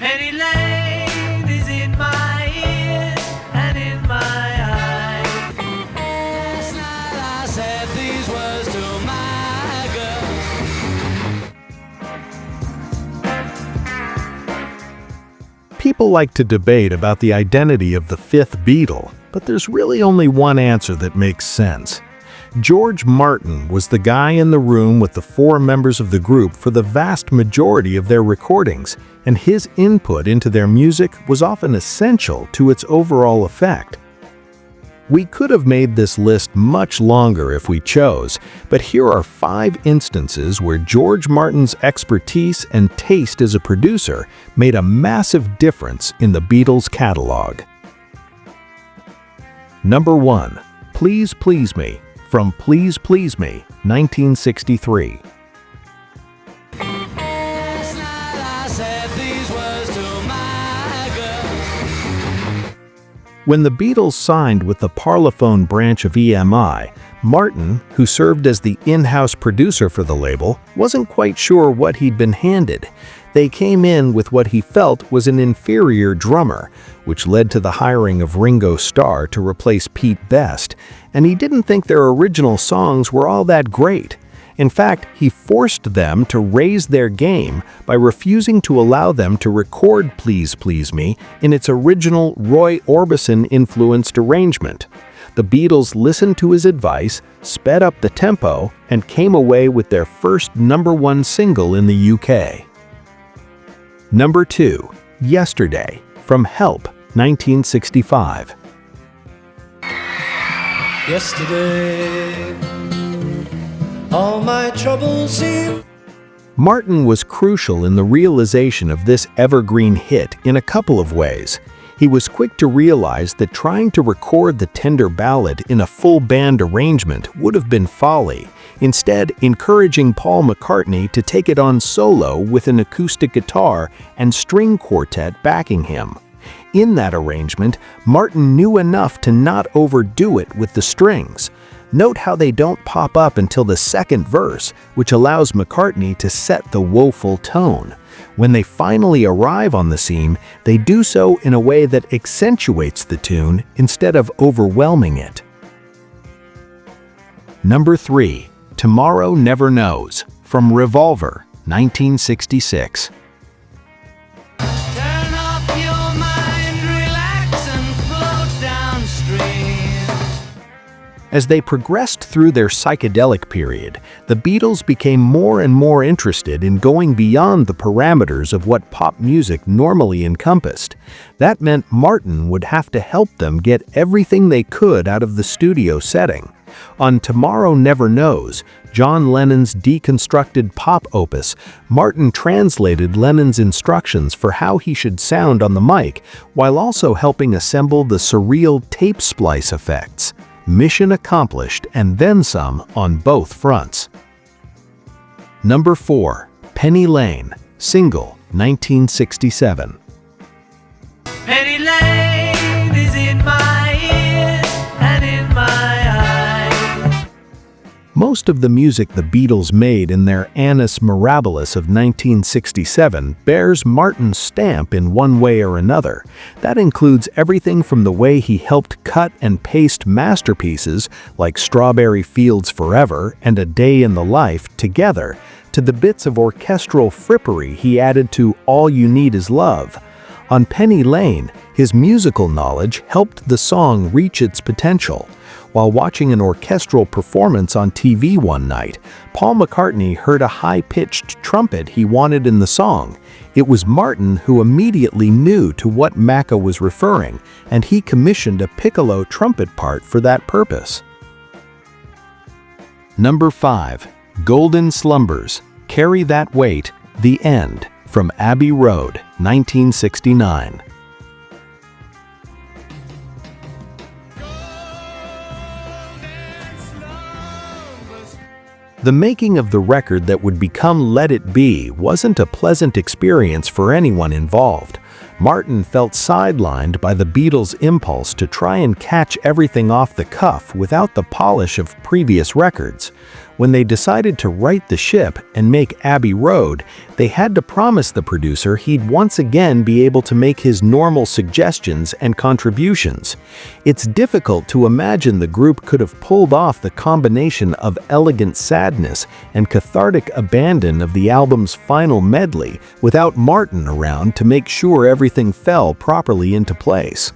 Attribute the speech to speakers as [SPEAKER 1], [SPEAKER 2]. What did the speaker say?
[SPEAKER 1] Penny Lane is in my ears and in my eyes. Last night I said these words to my girl.
[SPEAKER 2] People like to debate about the identity of the fifth Beatle, but there's really only one answer that makes sense. George Martin was the guy in the room with the four members of the group for the vast majority of their recordings, and his input into their music was often essential to its overall effect. We could have made this list much longer if we chose, but here are 5 instances where George Martin's expertise and taste as a producer made a massive difference in the Beatles' catalog. Number 1. Please Please Me, from Please Please Me, 1963. When the Beatles signed with the Parlophone branch of EMI, Martin, who served as the in-house producer for the label, wasn't quite sure what he'd been handed. They came in with what he felt was an inferior drummer, which led to the hiring of Ringo Starr to replace Pete Best, and he didn't think their original songs were all that great. In fact, he forced them to raise their game by refusing to allow them to record Please Please Me in its original Roy Orbison-influenced arrangement. The Beatles listened to his advice, sped up the tempo, and came away with their first #1 single in the UK. Number 2. Yesterday, from Help, 1965.
[SPEAKER 1] Yesterday, all my troubles seem.
[SPEAKER 2] Martin was crucial in the realization of this evergreen hit in a couple of ways. He was quick to realize that trying to record the tender ballad in a full band arrangement would have been folly, instead encouraging Paul McCartney to take it on solo with an acoustic guitar and string quartet backing him. In that arrangement, Martin knew enough to not overdo it with the strings. Note how they don't pop up until the second verse, which allows McCartney to set the woeful tone. When they finally arrive on the scene, they do so in a way that accentuates the tune instead of overwhelming it. Number 3. Tomorrow Never Knows, from Revolver, 1966.
[SPEAKER 1] Turn off your mind, relax and float downstream.
[SPEAKER 2] As they progressed through their psychedelic period, the Beatles became more and more interested in going beyond the parameters of what pop music normally encompassed. That meant Martin would have to help them get everything they could out of the studio setting. On Tomorrow Never Knows, John Lennon's deconstructed pop opus, Martin translated Lennon's instructions for how he should sound on the mic, while also helping assemble the surreal tape splice effects. Mission accomplished and then some on both fronts. Number 4. Penny Lane, single, 1967.
[SPEAKER 1] Penny Lane is in my ears and in my eyes.
[SPEAKER 2] Most of the music the Beatles made in their Annus Mirabilis of 1967 bears Martin's stamp in one way or another. That includes everything from the way he helped cut and paste masterpieces like Strawberry Fields Forever and A Day in the Life together, to the bits of orchestral frippery he added to All You Need Is Love. On Penny Lane, his musical knowledge helped the song reach its potential. While watching an orchestral performance on TV one night, Paul McCartney heard a high-pitched trumpet he wanted in the song. It was Martin who immediately knew to what Macca was referring, and he commissioned a piccolo trumpet part for that purpose. Number 5. Golden Slumbers, Carry That Weight, The End, from Abbey Road, 1969. The making of the record that would become Let It Be wasn't a pleasant experience for anyone involved. Martin felt sidelined by the Beatles' impulse to try and catch everything off the cuff without the polish of previous records. When they decided to right the ship and make Abbey Road, they had to promise the producer he'd once again be able to make his normal suggestions and contributions. It's difficult to imagine the group could have pulled off the combination of elegant sadness and cathartic abandon of the album's final medley without Martin around to make sure everything fell properly into place.